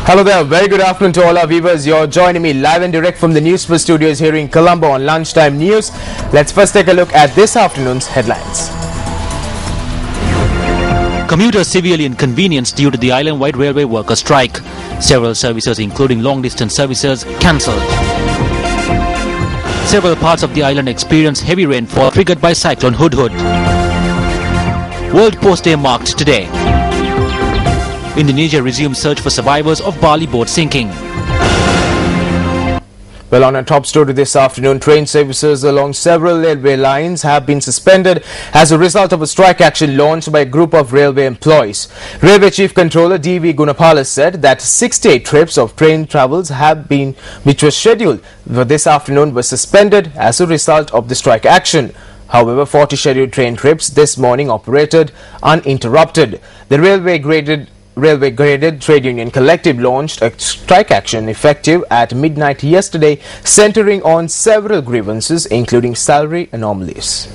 Hello there, very good afternoon to all our viewers. You're joining me live and direct from the Newsfirst studios here in Colombo on Lunchtime News. Let's first take a look at this afternoon's headlines. Commuters severely inconvenienced due to the island-wide railway worker strike. Several services, including long-distance services, cancelled. Several parts of the island experienced heavy rainfall triggered by cyclone Hudhud. World Post Day marked today. Indonesia resumes search for survivors of Bali boat sinking. Well, on our top story this afternoon, train services along several railway lines have been suspended as a result of a strike action launched by a group of railway employees. Railway Chief Controller D.V. Gunapala said that 68 trips of train travels which was scheduled for this afternoon were suspended as a result of the strike action. However, 40 scheduled train trips this morning operated uninterrupted. The railway graded trade union collective launched a strike action effective at midnight yesterday, centering on several grievances including salary anomalies.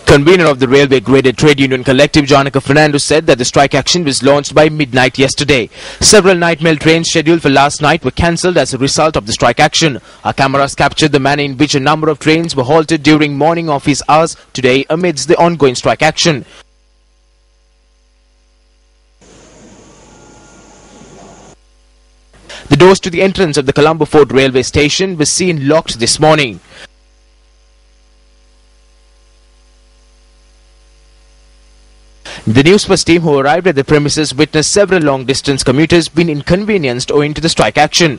Convener of the railway graded trade union collective, Janaka Fernando, said that the strike action was launched by midnight yesterday. Several night mail trains scheduled for last night were cancelled as a result of the strike action. Our cameras captured the manner in which a number of trains were halted during morning office hours today amidst the ongoing strike action. The doors to the entrance of the Colombo Fort railway station were seen locked this morning. The Newsfirst team who arrived at the premises witnessed several long-distance commuters being inconvenienced owing to the strike action.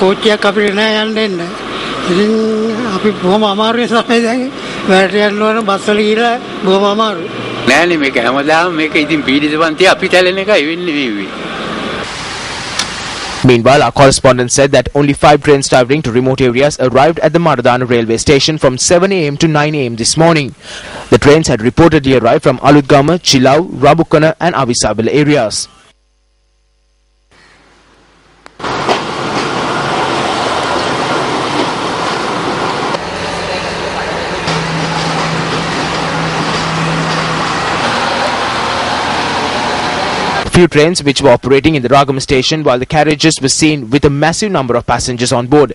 කෝච්චියක් අපිට නෑ යන්න දෙන්න. ඉතින් අපි බොහොම අමාරුයි තමයි දැන්. වැට යන්න ඕන බස් වල ගිහලා බොහොම අමාරුයි. නෑනේ මේක හැමදාම මේක ඉතින් පීඩිත පන්ති අපි තැලෙන එකයි වෙන්නේ මේ. Meanwhile, our correspondent said that only 5 trains travelling to remote areas arrived at the Maradana railway station from 7 a.m. to 9 a.m. this morning. The trains had reportedly arrived from Aludgama, Chilau, Rabukana and Avisabala areas. Few trains which were operating in the Ragam station, while the carriages were seen with a massive number of passengers on board.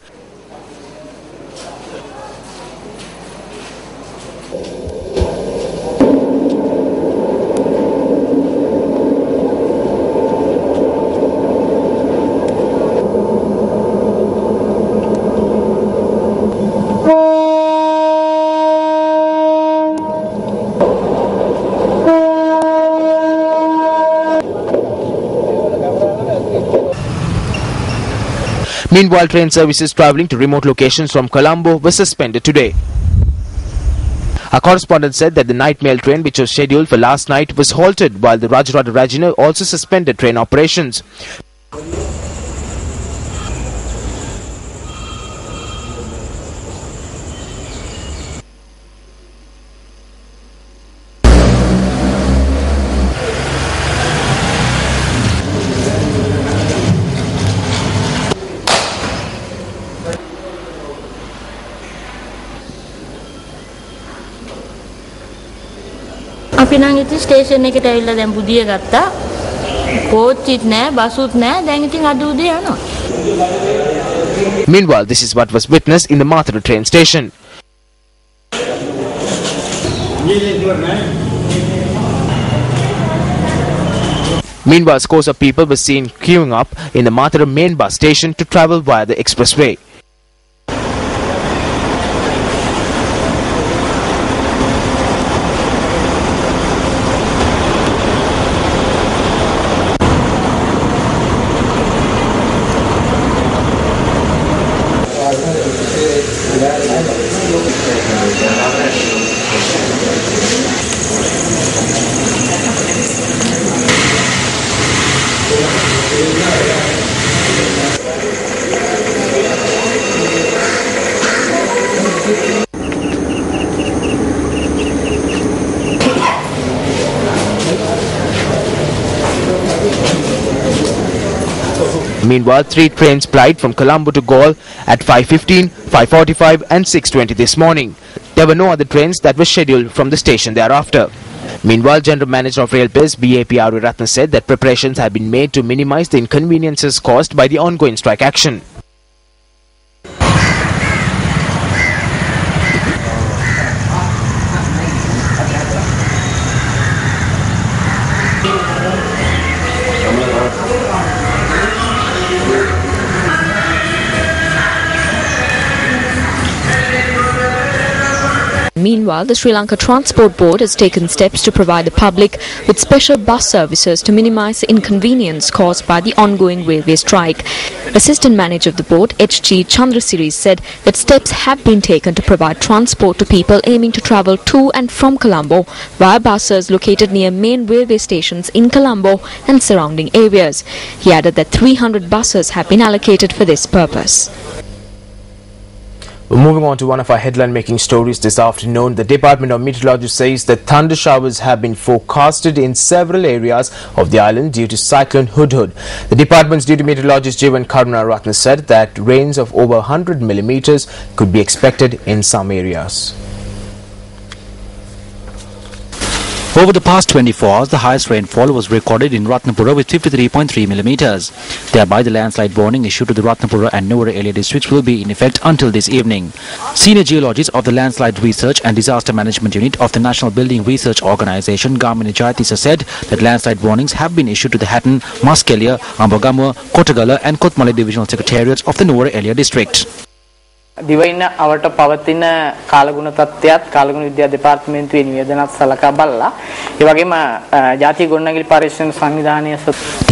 Meanwhile, train services travelling to remote locations from Colombo were suspended today. Our correspondent said that the night mail train which was scheduled for last night was halted, while the Rajarada Rajina also suspended train operations. අපි නම් ඉතින් station එකට ඇවිල්ලා දැන් බුදිය ගත්තා. කෝච්චිත් නැහැ, බසුත් නැහැ. දැන් ඉතින් අද උදේ යනවා. Meanwhile, this is what was witnessed in the Mathura train station. Meanwhile, scores of people were seen queuing up in the Mathura main bus station to travel via the expressway. Meanwhile, 3 trains plied from Colombo to Galle at 5:15, 5:45 and 6:20 this morning. There were no other trains that were scheduled from the station thereafter. Meanwhile, General Manager of Railways BAP Ratna said that preparations have been made to minimize the inconveniences caused by the ongoing strike action. Meanwhile, the Sri Lanka Transport Board has taken steps to provide the public with special bus services to minimize the inconvenience caused by the ongoing railway strike. Assistant Manager of the board, H.G. Chandrasiri, said that steps have been taken to provide transport to people aiming to travel to and from Colombo via buses located near main railway stations in Colombo and surrounding areas. He added that 300 buses have been allocated for this purpose. Moving on to one of our headline-making stories this afternoon, the Department of Meteorology says that thunder showers have been forecasted in several areas of the island due to Cyclone Hudhud. The department's duty meteorologist Jivan Karunaratne said that rains of over 100 millimeters could be expected in some areas. Over the past 24 hours, the highest rainfall was recorded in Ratnapura with 53.3 millimeters. Thereby, the landslide warning issued to the Ratnapura and Nuwara area districts will be in effect until this evening. Senior geologist of the Landslide Research and Disaster Management Unit of the National Building Research Organisation, Gamini Jayatisa, said that landslide warnings have been issued to the Hatton, Muskelia, Ambagama, Kotagala and Kotmale divisional secretariats of the Nuwara area district. දිවයින අවට පවතින කාලගුණ තත්ත්වයක් කාලගුණ විද්‍යා දෙපාර්තමේන්තුවේ නිවේදනත් සලකා බලලා ඒ වගේම ජාතික ගොඩනැගිලි පරීක්ෂණ සංවිධානය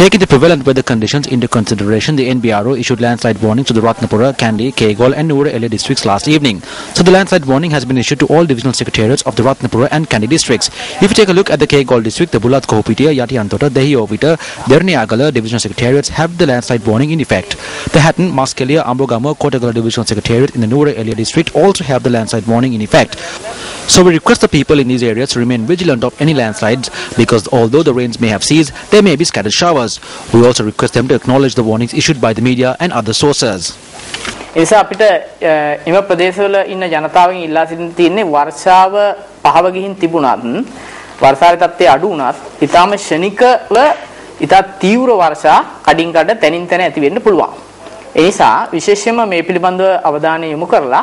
Taking the prevalent weather conditions into consideration, the NBRO issued landslide warnings to the Ratnapura, Kandy, Kegol and Nuwara area districts last evening. So the landslide warning has been issued to all divisional secretariats of the Ratnapura and Kandy districts. If you take a look at the Kegol district, the Bulat Kohopitiya, Yati Antota, Dehi Ovita, Derniagala divisional secretariats have the landslide warning in effect. The Hatton, Muskelia, Ambogama, Kotagala divisional secretariat in the Nuwara area district also have the landslide warning in effect. So we request the people in these areas to remain vigilant of any landslides because although the rains may have ceased, there may be scattered showers. We also request them to acknowledge the warnings issued by the media and other sources. එනිසා අපිට එම ප්‍රදේශවල ඉන්න ජනතාවගෙන් ඉල්ලා සිටින්න තියෙන්නේ වර්ෂාව පහව ගිහින් තිබුණත් වර්ෂාවේ තත්ත්වය අඩු වුණත් ඊටාම ශනිකව ඊටා තීව්‍ර වර්ෂා කඩින් කඩ තැනින් තැන ඇති වෙන්න පුළුවන්. ඒ නිසා විශේෂයෙන්ම මේ පිළිබඳව අවධානය යොමු කරලා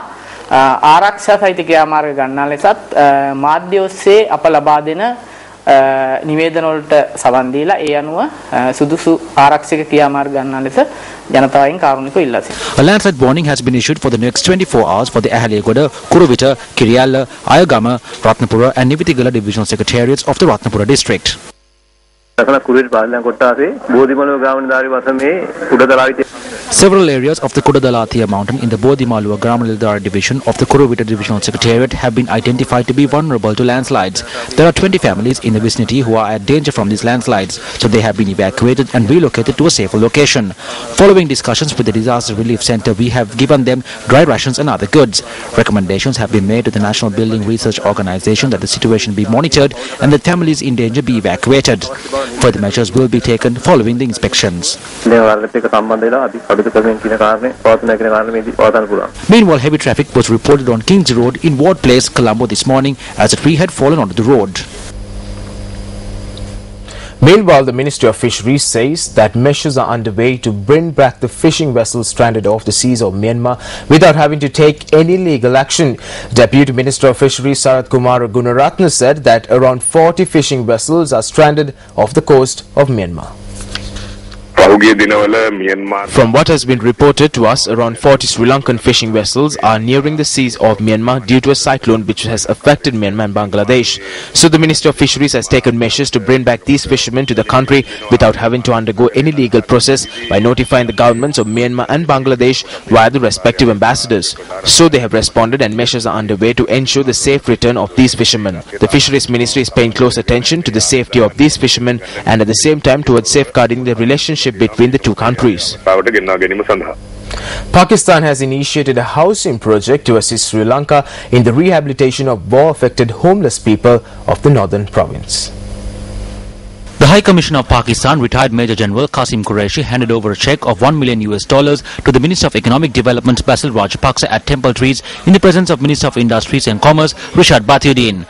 ආරක්ෂා සහිත ක්‍රියාමාර්ග ගන්නා ලෙසත් මාධ්‍ය ඔස්සේ අප ලබා දෙන නිවේදන වලට සවන් දීලා ඒ අනුව සුදුසු ආරක්ෂක ක්‍රියාමාර්ග ගන්නා ලෙස ජනතාවගෙන් කාරුණිකව ඉල්ලා සිටිනවා. A landslide warning has been issued for the next 24 hours for the Ahaliyagoda, Kuruvita, Kiriyalla, Ayagama, Ratnapura and Nivitigala divisional secretariats of the Ratnapura district. Several areas of the Kudadalathiya mountain in the Bodhimalua Gramalildara division of the Kuruvita divisional secretariat have been identified to be vulnerable to landslides. There are 20 families in the vicinity who are at danger from these landslides, so they have been evacuated and relocated to a safer location. Following discussions with the Disaster Relief Centre, we have given them dry rations and other goods. Recommendations have been made to the National Building Research Organisation that the situation be monitored and that families in danger be evacuated. Further measures will be taken following the inspections. Meanwhile, heavy traffic was reported on Kings Road in Ward Place, Colombo this morning as a tree had fallen onto the road. Meanwhile, the Ministry of Fisheries says that measures are underway to bring back the fishing vessels stranded off the seas of Myanmar without having to take any legal action. Deputy Minister of Fisheries Sarath Kumar Gunaratne said that around 40 fishing vessels are stranded off the coast of Myanmar. From what has been reported to us, around 40 Sri Lankan fishing vessels are nearing the seas of Myanmar due to a cyclone which has affected Myanmar and Bangladesh. So the Ministry of Fisheries has taken measures to bring back these fishermen to the country without having to undergo any legal process by notifying the governments of Myanmar and Bangladesh via the respective ambassadors. So they have responded and measures are underway to ensure the safe return of these fishermen. The Fisheries Ministry is paying close attention to the safety of these fishermen and at the same time towards safeguarding the relationship between the two countries. Pakistan has initiated a housing project to assist Sri Lanka in the rehabilitation of war-affected homeless people of the northern province. The High Commissioner of Pakistan, retired Major General Qasim Qureshi, handed over a cheque of $1 million to the Minister of Economic Development Basil Rajapaksa at Temple Trees in the presence of Minister of Industries and Commerce Rishad Bathiuddin.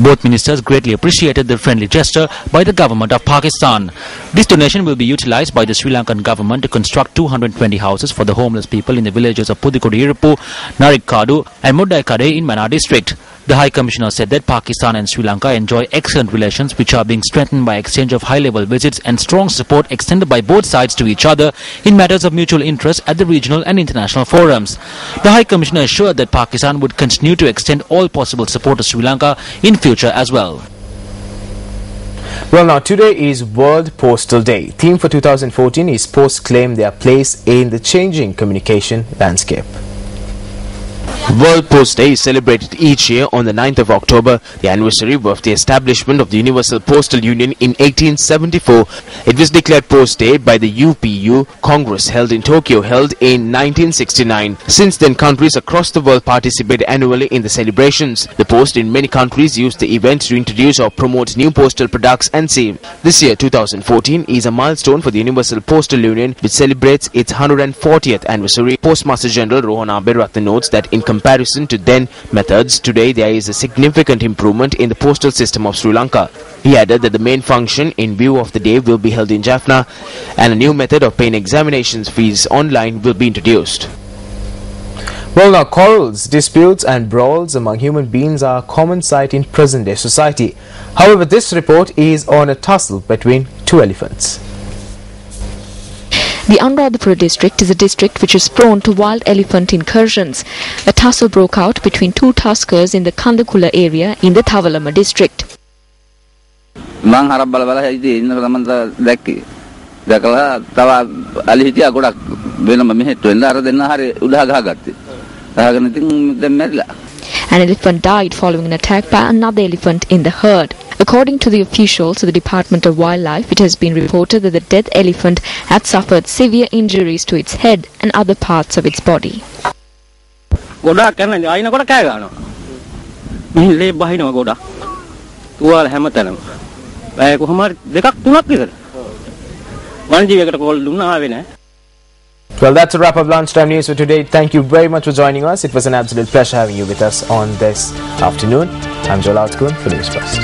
Both ministers greatly appreciated the friendly gesture by the government of Pakistan. This donation will be utilized by the Sri Lankan government to construct 220 houses for the homeless people in the villages of Pudukkode, Narikkadu and Mudaikade in Mannar district. The High Commissioner said that Pakistan and Sri Lanka enjoy excellent relations which are being strengthened by exchange of high-level visits and strong support extended by both sides to each other in matters of mutual interest at the regional and international forums. The High Commissioner assured that Pakistan would continue to extend all possible support to Sri Lanka in future as well. Well, now today is World Postal Day. Theme for 2014 is Posts Claim Their Place in the Changing Communication Landscape. World Post Day is celebrated each year on the 9th of October, the anniversary of the establishment of the Universal Postal Union in 1874. It was declared Post Day by the UPU Congress held in Tokyo, held in 1969. Since then, countries across the world participate annually in the celebrations. The Post in many countries use the event to introduce or promote new postal products and save. This year, 2014, is a milestone for the Universal Postal Union, which celebrates its 140th anniversary. Postmaster General Rohan Aberatne notes that in comparison to then methods, today there is a significant improvement in the postal system of Sri Lanka. He added that the main function in view of the day will be held in Jaffna and a new method of paying examinations fees online will be introduced. Well, now quarrels, disputes and brawls among human beings are a common sight in present-day society. However, this report is on a tussle between two elephants. The Anuradhapura district is a district which is prone to wild elephant incursions. A tussle broke out between two tuskers in the Kandakula area in the Thavalama district. An elephant died following an attack by another elephant in the herd. According to the officials of the Department of Wildlife, it has been reported that the dead elephant had suffered severe injuries to its head and other parts of its body. Well, that's a wrap of Lunchtime News for today. Thank you very much for joining us. It was an absolute pleasure having you with us on this afternoon. I'm Joel Outkun for Newsfirst.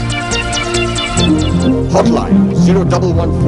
Hotline 0114